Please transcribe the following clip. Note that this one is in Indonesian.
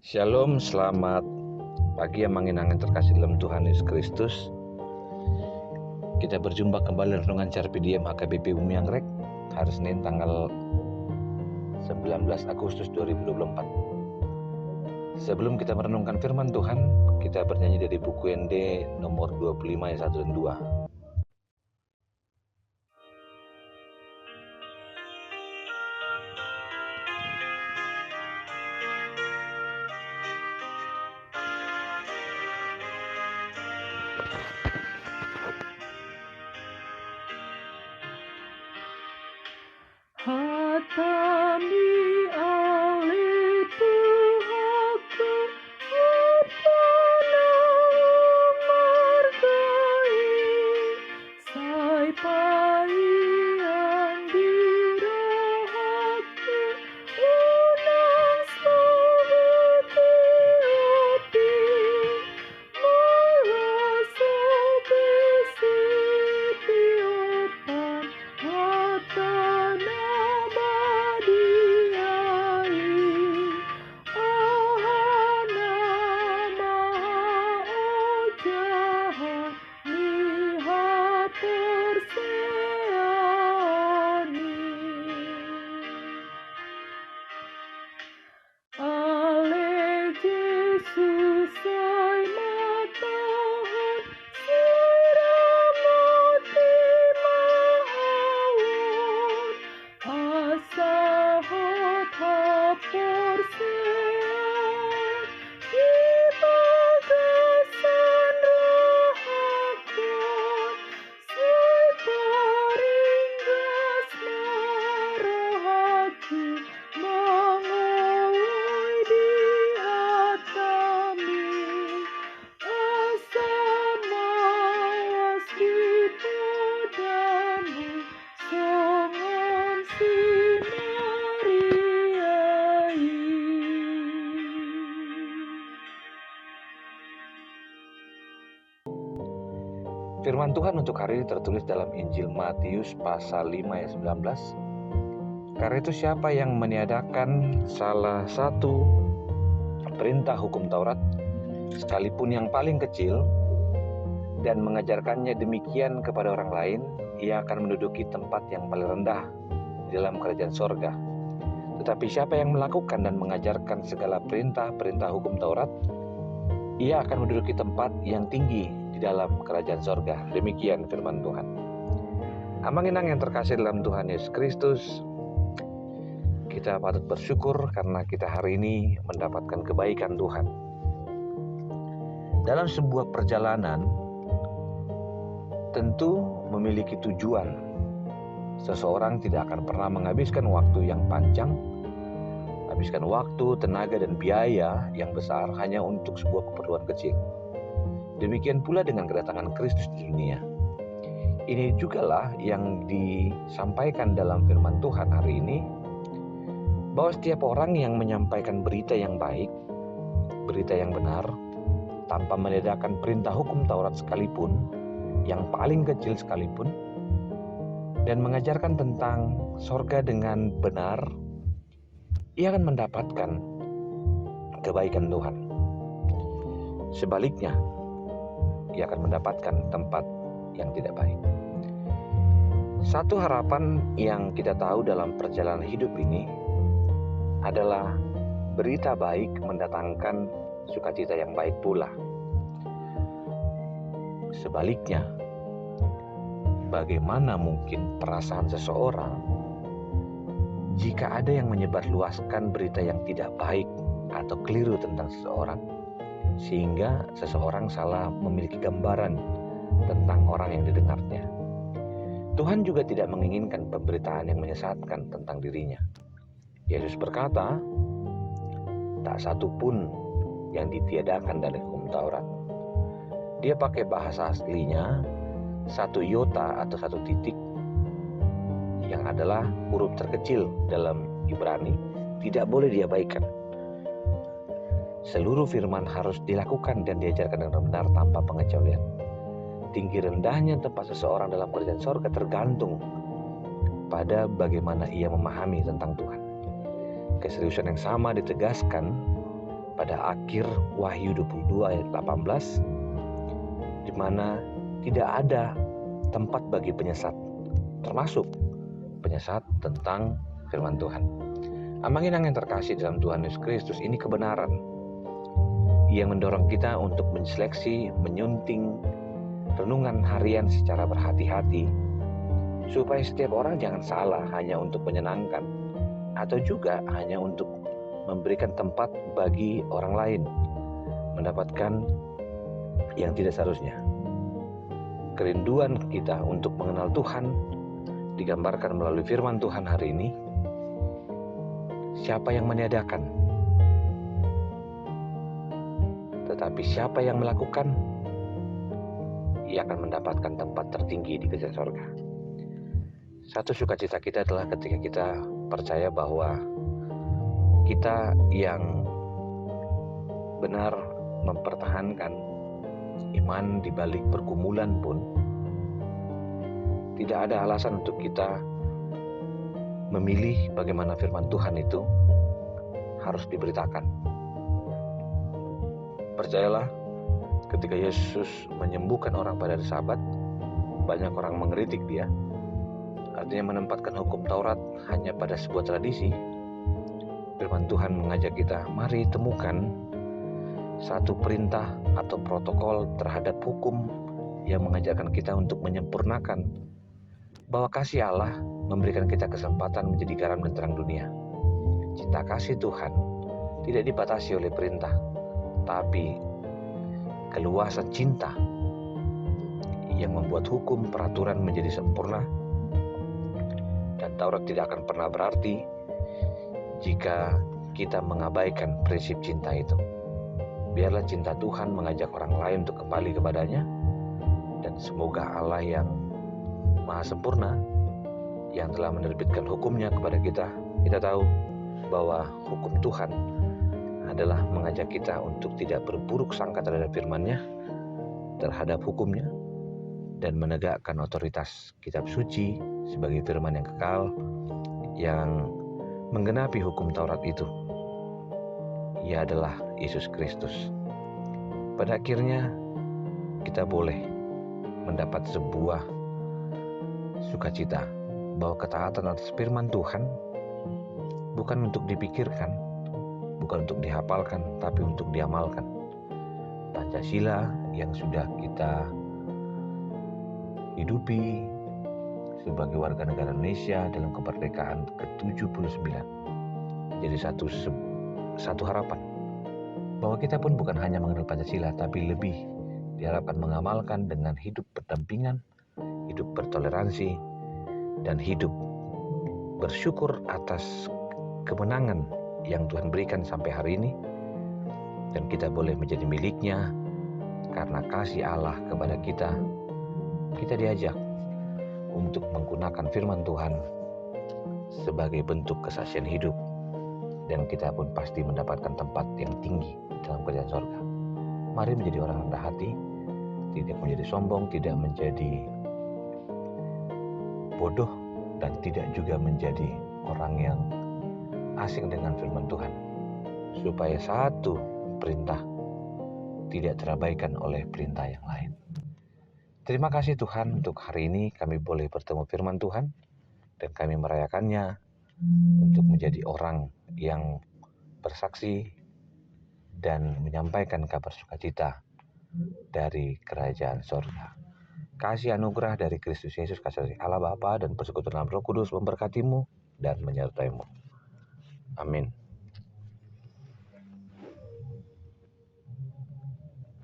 Shalom, selamat pagi yang mengenang terkasih dalam Tuhan Yesus Kristus. Kita berjumpa kembali renungan Carpe Diem HKBP Bumi Anggrek hari Senin tanggal 19 Agustus 2024. Sebelum kita merenungkan firman Tuhan, kita bernyanyi dari buku ND nomor 25 ayat 1 dan 2. Hatami ale Tuhanku, Hatana margai, sai pai ang dirahaku, unang sahabat api, merasa kesetiaan, hatana Firman Tuhan untuk hari ini tertulis dalam Injil Matius pasal 5 ayat 19. Karena itu siapa yang meniadakan salah satu perintah hukum Taurat, sekalipun yang paling kecil, dan mengajarkannya demikian kepada orang lain, ia akan menduduki tempat yang paling rendah di dalam kerajaan sorga. Tetapi siapa yang melakukan dan mengajarkan segala perintah hukum Taurat, ia akan menduduki tempat yang tinggi di dalam kerajaan sorga. Demikian firman Tuhan. Amanginang yang terkasih dalam Tuhan Yesus Kristus, kita patut bersyukur karena kita hari ini mendapatkan kebaikan Tuhan. Dalam sebuah perjalanan tentu memiliki tujuan. Seseorang tidak akan pernah menghabiskan waktu yang panjang, habiskan waktu, tenaga, dan biaya yang besar hanya untuk sebuah keperluan kecil. Demikian pula dengan kedatangan Kristus di dunia. Ini jugalah yang disampaikan dalam firman Tuhan hari ini, bahwa setiap orang yang menyampaikan berita yang baik, berita yang benar, tanpa meniadakan perintah hukum Taurat sekalipun, yang paling kecil sekalipun, dan mengajarkan tentang sorga dengan benar, ia akan mendapatkan kebaikan Tuhan. Sebaliknya, ia akan mendapatkan tempat yang tidak baik. Satu harapan yang kita tahu dalam perjalanan hidup ini adalah berita baik mendatangkan sukacita yang baik pula. Sebaliknya, bagaimana mungkin perasaan seseorang jika ada yang menyebarluaskan berita yang tidak baik atau keliru tentang seseorang, sehingga seseorang salah memiliki gambaran tentang orang yang didengarnya. Tuhan juga tidak menginginkan pemberitaan yang menyesatkan tentang dirinya. Yesus berkata, tak satu pun yang ditiadakan dari hukum Taurat. Dia pakai bahasa aslinya, satu iota atau satu titik, yang adalah huruf terkecil dalam Ibrani, tidak boleh diabaikan. Seluruh firman harus dilakukan dan diajarkan dengan benar tanpa pengecualian. Tinggi rendahnya tempat seseorang dalam kerajaan sorga tergantung pada bagaimana ia memahami tentang Tuhan. Keseriusan yang sama ditegaskan pada akhir Wahyu 22 ayat 18, di mana tidak ada tempat bagi penyesat, termasuk penyesat tentang firman Tuhan. Amang-inang yang terkasih dalam Tuhan Yesus Kristus, ini kebenaran yang mendorong kita untuk menseleksi, menyunting renungan harian secara berhati-hati, supaya setiap orang jangan salah hanya untuk menyenangkan, atau juga hanya untuk memberikan tempat bagi orang lain mendapatkan yang tidak seharusnya. Kerinduan kita untuk mengenal Tuhan digambarkan melalui firman Tuhan hari ini. Siapa yang meniadakan? Tetapi siapa yang melakukan, ia akan mendapatkan tempat tertinggi di kerajaan sorga. Satu sukacita kita adalah ketika kita percaya bahwa kita yang benar mempertahankan iman di balik pergumulan pun, tidak ada alasan untuk kita memilih bagaimana firman Tuhan itu harus diberitakan. Percayalah, ketika Yesus menyembuhkan orang pada hari Sabat, banyak orang mengkritik dia. Artinya menempatkan hukum Taurat hanya pada sebuah tradisi. Firman Tuhan mengajak kita, mari temukan satu perintah atau protokol terhadap hukum yang mengajarkan kita untuk menyempurnakan bahwa kasih Allah memberikan kita kesempatan menjadi garam dan terang dunia. Cinta kasih Tuhan tidak dibatasi oleh perintah, tapi keluasan cinta yang membuat hukum peraturan menjadi sempurna. Dan Taurat tidak akan pernah berarti jika kita mengabaikan prinsip cinta itu. Biarlah cinta Tuhan mengajak orang lain untuk kembali kepadanya, dan semoga Allah yang Maha Sempurna yang telah menerbitkan hukumnya kepada kita tahu bahwa hukum Tuhan adalah mengajak kita untuk tidak berburuk sangka terhadap firman-Nya, terhadap hukumnya, dan menegakkan otoritas kitab suci sebagai firman yang kekal yang menggenapi hukum Taurat itu. Ia adalah Yesus Kristus. Pada akhirnya kita boleh mendapat sebuah sukacita bahwa ketaatan atas firman Tuhan bukan untuk dipikirkan, bukan untuk dihafalkan, tapi untuk diamalkan. Pancasila yang sudah kita hidupi sebagai warga negara Indonesia dalam kemerdekaan ke-79 jadi satu harapan bahwa kita pun bukan hanya mengenal Pancasila, tapi lebih diharapkan mengamalkan dengan hidup berdampingan, hidup bertoleransi, dan hidup bersyukur atas kemenangan yang Tuhan berikan sampai hari ini, dan kita boleh menjadi miliknya karena kasih Allah kepada kita. Kita diajak untuk menggunakan firman Tuhan sebagai bentuk kesaksian hidup, dan kita pun pasti mendapatkan tempat yang tinggi dalam kerajaan sorga. Mari menjadi orang rendah hati, tidak menjadi sombong, tidak menjadi bodoh, dan tidak juga menjadi orang yang asing dengan firman Tuhan, supaya satu perintah tidak terabaikan oleh perintah yang lain. Terima kasih Tuhan, untuk hari ini kami boleh bertemu firman Tuhan, dan kami merayakannya untuk menjadi orang yang bersaksi dan menyampaikan kabar sukacita dari kerajaan sorga. Kasih anugerah dari Kristus Yesus, kasih Allah Bapa, dan persekutuan Roh Kudus memberkatimu dan menyertaimu. Amin.